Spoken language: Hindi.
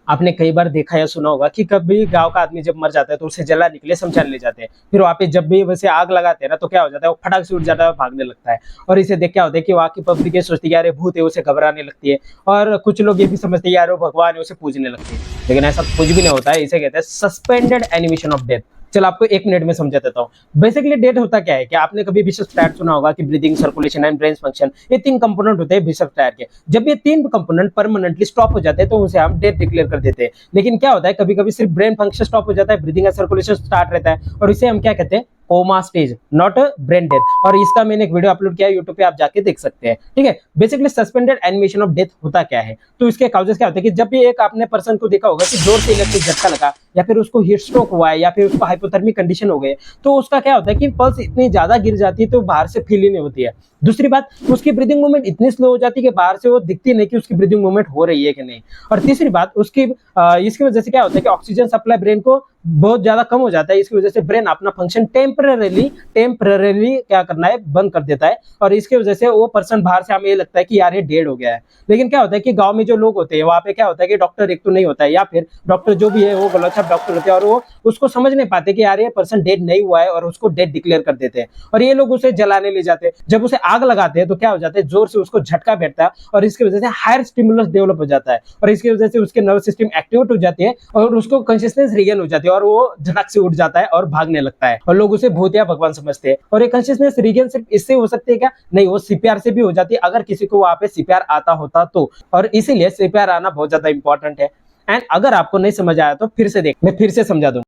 आपने कई बार देखा या सुना होगा कि कभी गांव का आदमी जब मर जाता है तो उसे जला निकले शमशान ले जाते हैं। फिर वहां पे जब भी वैसे आग लगाते हैं ना तो क्या हो जाता है, वो फटाक से उठ जाता है और भागने लगता है। और इसे देख क्या होता है कि वहां की पब्लिक ये सोचती है यार ये भूत है, उसे घबराने लगती है। और कुछ लोग ये भी समझते हैं यार वो भगवान है, उसे पूजने लगते हैं। लेकिन ऐसा कुछ भी नहीं होता है। इसे कहते हैं सस्पेंडेड एनिमेशन ऑफ डेथ। चल आपको 1 मिनट में समझा देता हूँ। बेसिकली डेट होता क्या है कि आपने कभी बिशप ट्रायर सुना होगा कि breathing, circulation and brain function, ये 3 कंपोनेंट होते हैं बिशप ट्रायर के। जब ये 3 कंपोनेंट परमानेंटली स्टॉप हो जाते हैं तो उसे हम डेट डिक्लेयर कर देते हैं। लेकिन क्या होता है, कभी कभी सिर्फ ब्रेन फंक्शन स्टॉप हो जाता है, ब्रीदिंग एंड सर्कुलेशन स्टार्ट रहता है, और इसे हम क्या कहते हैं, coma stage, not brain death. और इसका मैंने एक वीडियो अपलोड किया है यूट्यूब पे, आप जाके देख सकते हैं। ठीक है, basically suspended animation of death होता क्या है, तो इसके काउजेस क्या होते हैं कि जब भी एक आपने पर्सन को देखा होगा कि जोर से इलेक्ट्रिक झटका लगा, या फिर उसको हीट स्ट्रोक हुआ है, या फिर उसको हाइपोथर्मिक कंडीशन हो गई, तो उसका क्या होता है कि पल्स इतनी ज्यादा गिर जाती है तो बाहर से फील ही नहीं होती है। दूसरी बात, उसकी ब्रीदिंग मूवमेंट इतनी स्लो हो जाती है कि बाहर से वो दिखती नहीं कि उसकी ब्रीदिंग मूवमेंट हो रही है कि नहीं। और तीसरी बात, उसकी इसकी वजह से क्या होता है कि ऑक्सीजन सप्लाई ब्रेन को बहुत ज्यादा कम हो जाता है। इसकी वजह से ब्रेन अपना फंक्शन टेम्पररीली क्या करना है, बंद कर देता है। और इसकी वजह से वो पर्सन बाहर से हमें ये लगता है कि यार ये डेड हो गया है। लेकिन क्या होता है कि गांव में जो लोग होते हैं वहां पे क्या होता है कि डॉक्टर एक तो नहीं होता है, या फिर डॉक्टर जो भी है वो गलत डॉक्टर होते हैं, और वो उसको समझ नहीं पाते कि यार ये पर्सन डेड नहीं हुआ है, और उसको डेड डिक्लेयर कर देते हैं। और ये लोग उसे जलाने ले जाते हैं। जब उसे आग लगाते हैं तो क्या हो जाता है, जोर से उसको झटका बैठता है, और इसकी वजह से हायर स्टिमुलस डेवलप हो जाता है, और इसकी वजह से उसके नर्वस सिस्टम एक्टिवेट हो जाती है, और उसको कॉन्शियसनेस रिगेन हो जाती है, और वो झटक से उठ जाता है और भागने लगता है। और लोग उसे भूत या भगवान समझते हैं। और ये कॉन्शियसनेस रिगेन सिर्फ इससे हो सकती है क्या, नहीं, वो सीपीआर से भी हो जाती है, अगर किसी को वहां पे सीपीआर आता होता तो। और इसीलिए सीपीआर आना बहुत ज्यादा इंपॉर्टेंट है। एंड अगर आपको नहीं समझ आया तो फिर से देख, मैं फिर से समझा दूं।